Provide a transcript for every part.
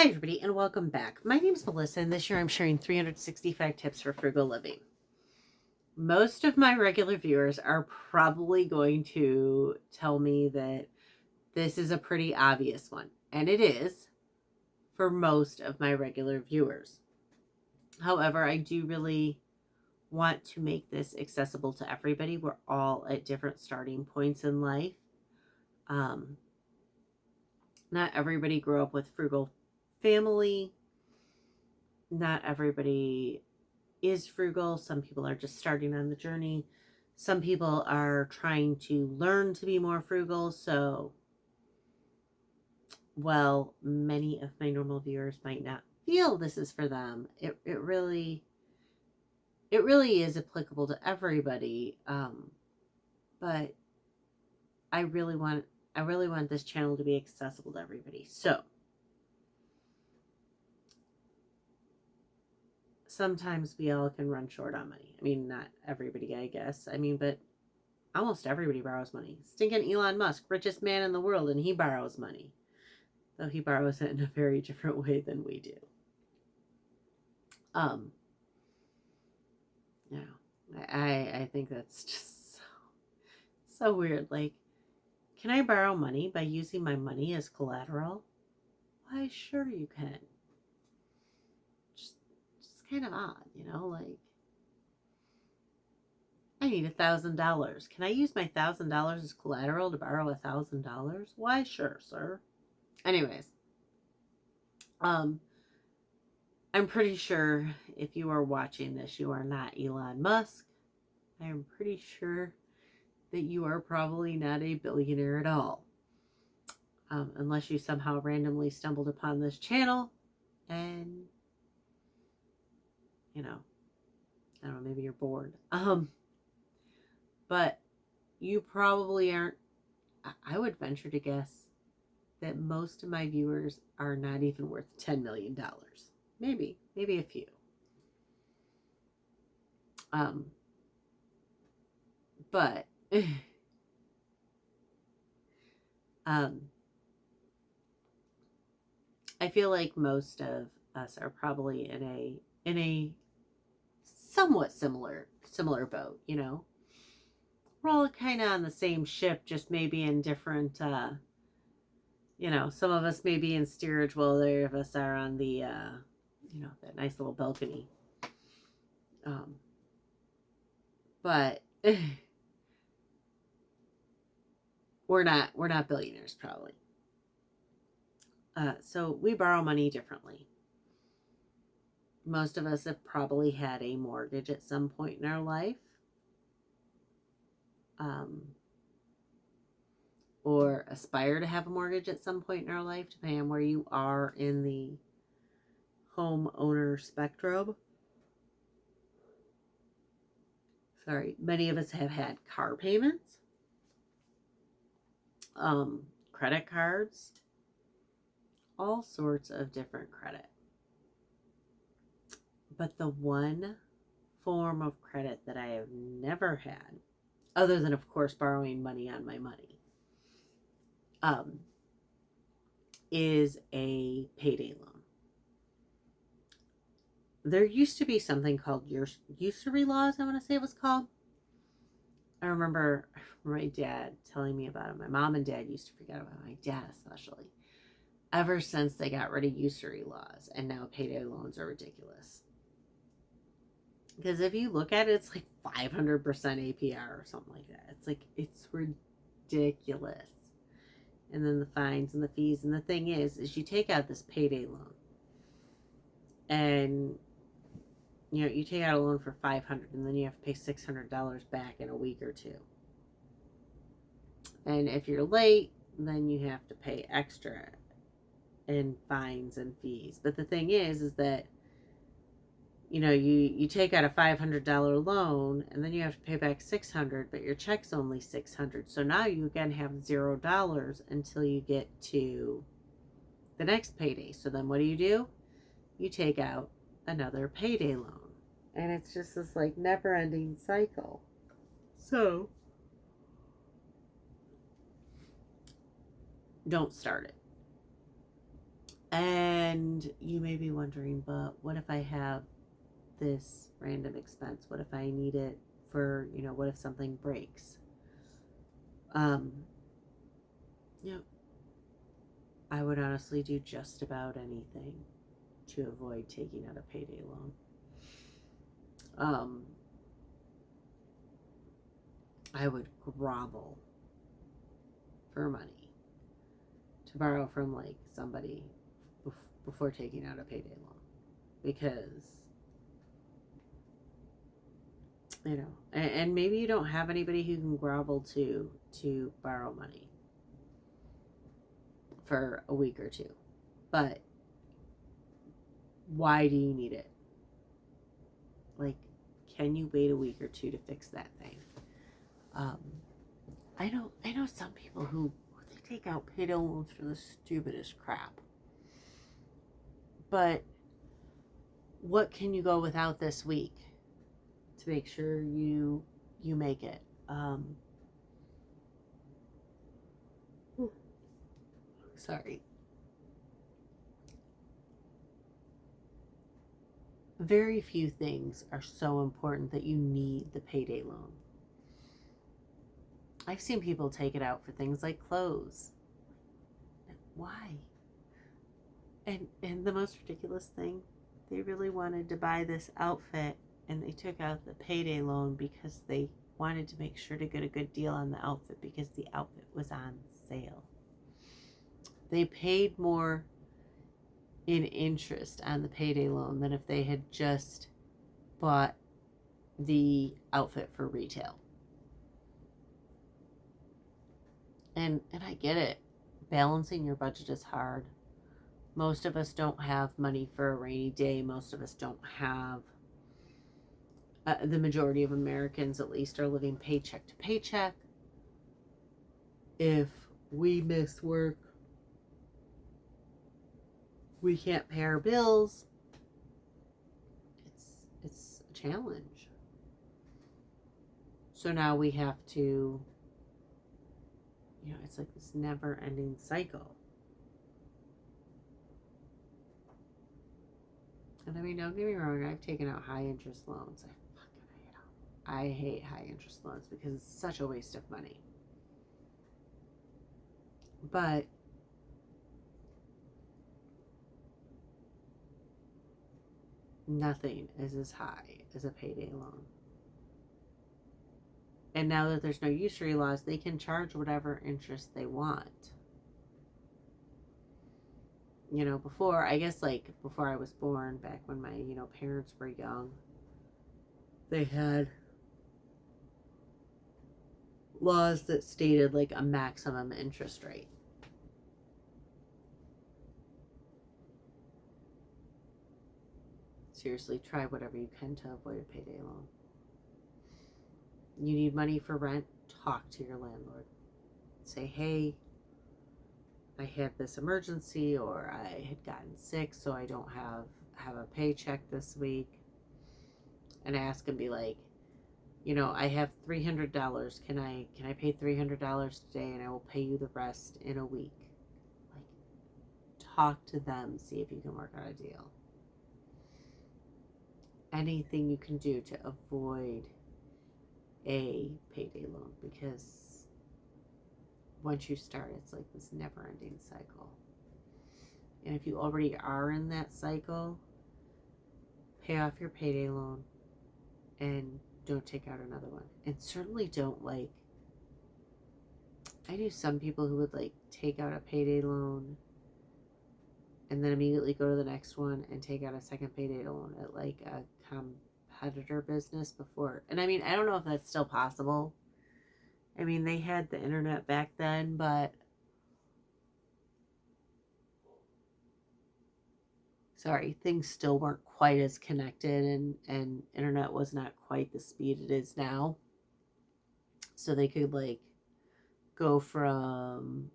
Hi, everybody, and welcome back. My name is Melissa, and this year I'm sharing 365 tips for frugal living. Most of my regular viewers are probably going to tell me that this is a pretty obvious one, and it is for most of my regular viewers. However, I do really want to make this accessible to everybody. We're all at different starting points in life. Um, Not everybody grew up with frugal family. Not everybody is frugal. Some people are just starting on the journey. Some people are trying to learn to be more frugal. So, well, many of my normal viewers might not feel this is for them. It really is applicable to everybody. But I really want this channel to be accessible to everybody. So sometimes we all can run short on money. I mean, not everybody, I guess. But almost everybody borrows money. Stinking Elon Musk, richest man in the world, and he borrows money. Though he borrows it in a very different way than we do. Um, I think that's just so weird. Like, can I borrow money by using my money as collateral? Why, sure you can. Just kind of odd, like, I need $1,000. Can I use my $1,000 as collateral to borrow $1,000? Why, sure, sir. Anyways, I'm pretty sure if you are watching this, you are not Elon Musk. I am pretty sure that you are probably not a billionaire at all. Unless you somehow randomly stumbled upon this channel and, I don't know, maybe you're bored. But you probably aren't. I would venture to guess that most of my viewers are not even worth $10 million. Maybe a few. But I feel like most of us are probably in a somewhat similar boat. We're all kind of on the same ship, just maybe in different. Some of us may be in steerage while other of us are on the that nice little balcony. But we're not billionaires probably. So we borrow money differently. Most of us have probably had a mortgage at some point in our life. Or aspire to have a mortgage at some point in our life, depending on where you are in the homeowner spectrum. Sorry, many of us have had car payments, credit cards, all sorts of different credit. But the one form of credit that I have never had, other than, of course, borrowing money on my money, is a payday loan. There used to be something called usury laws, I want to say it was called. I remember my dad telling me about it. My mom and dad used to forget about it, my dad especially. Ever since they got rid of usury laws, and now payday loans are ridiculous. Because if you look at it, it's like 500% APR or something like that. It's ridiculous. And then the fines and the fees. And the thing is you take out this payday loan. And, you take out a loan for $500 and then you have to pay $600 back in a week or two. And if you're late, then you have to pay extra in fines and fees. But the thing is that, you take out a $500 loan and then you have to pay back $600, but your check's only $600. So now you again have $0 until you get to the next payday. So then what do? You take out another payday loan. And it's just this like never ending cycle. So don't start it. And And you may be wondering, but what if I have this random expense? What if I need it for, what if something breaks? Um, you know, I would honestly do just about anything to avoid taking out a payday loan. I would grovel for money to borrow from like somebody before taking out a payday loan, because and maybe you don't have anybody who can grovel to borrow money for a week or two, but why do you need it? Like, can you wait a week or two to fix that thing? I know some people who they take out payday loans for the stupidest crap. But what can you go without this week to make sure you make it? Sorry. Very few things are so important that you need the payday loan. I've seen people take it out for things like clothes. Why? And the most ridiculous thing, they really wanted to buy this outfit and they took out the payday loan because they wanted to make sure to get a good deal on the outfit because the outfit was on sale. They paid more in interest on the payday loan than if they had just bought the outfit for retail. And I get it. Balancing your budget is hard. Most of us don't have money for a rainy day. Most of us don't have, the majority of Americans at least are living paycheck to paycheck. If we miss work, we can't pay our bills. It's a challenge. So now we have to, it's like this never-ending cycle. And I mean, don't get me wrong, I've taken out high interest loans. I fucking hate them. I hate high interest loans because it's such a waste of money. But nothing is as high as a payday loan. And now that there's no usury laws, they can charge whatever interest they want. Before, I guess, like, before I was born, back when my, parents were young, they had laws that stated, like, a maximum interest rate. Seriously, try whatever you can to avoid a payday loan. You need money for rent? Talk to your landlord. Say, hey, I had this emergency, or I had gotten sick, so I don't have a paycheck this week. And ask and be like, I have $300. Can I pay $300 today, and I will pay you the rest in a week? Like, talk to them, see if you can work out a deal. Anything you can do to avoid a payday loan, because once you start, it's like this never-ending cycle. And if you already are in that cycle, pay off your payday loan and don't take out another one. And certainly don't, like, I knew some people who would, like, take out a payday loan and then immediately go to the next one and take out a second payday loan at, like, a competitor business before. And I mean, I don't know if that's still possible. I mean, they had the internet back then, but things still weren't quite as connected, and internet was not quite the speed it is now. So they could, like, go from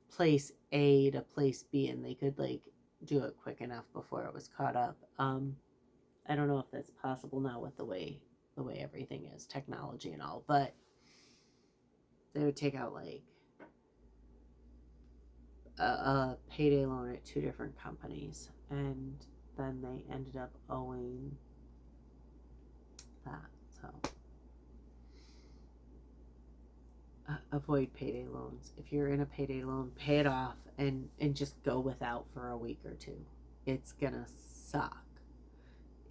place A to place B, and they could, like, do it quick enough before it was caught up. I don't know if that's possible now with the way everything is, technology and all, but they would take out, like, a payday loan at 2 different companies, and then they ended up owing that. So avoid payday loans. If you're in a payday loan, pay it off and just go without for a week or two. It's gonna suck.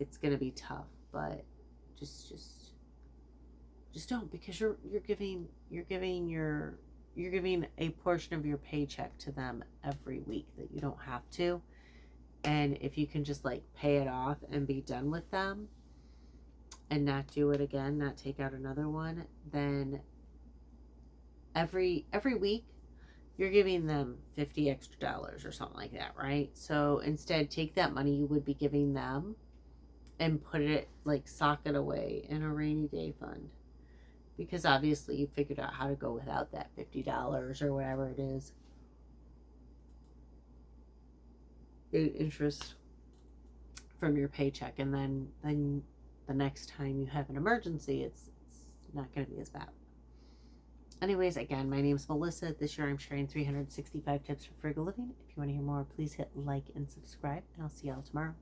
It's gonna be tough, but just don't, because you're giving a portion of your paycheck to them every week that you don't have to. And if you can just like pay it off and be done with them and not do it again, not take out another one, then every week you're giving them $50 extra or something like that, right? So instead, take that money you would be giving them and put it, like, sock it away in a rainy day fund, because obviously you figured out how to go without that $50 or whatever it is in interest from your paycheck, and then the next time you have an emergency, it's not going to be as bad. Anyways, again, my name's Melissa. This year I'm sharing 365 tips for frugal living. If you want to hear more, please hit like and subscribe, and I'll see y'all tomorrow.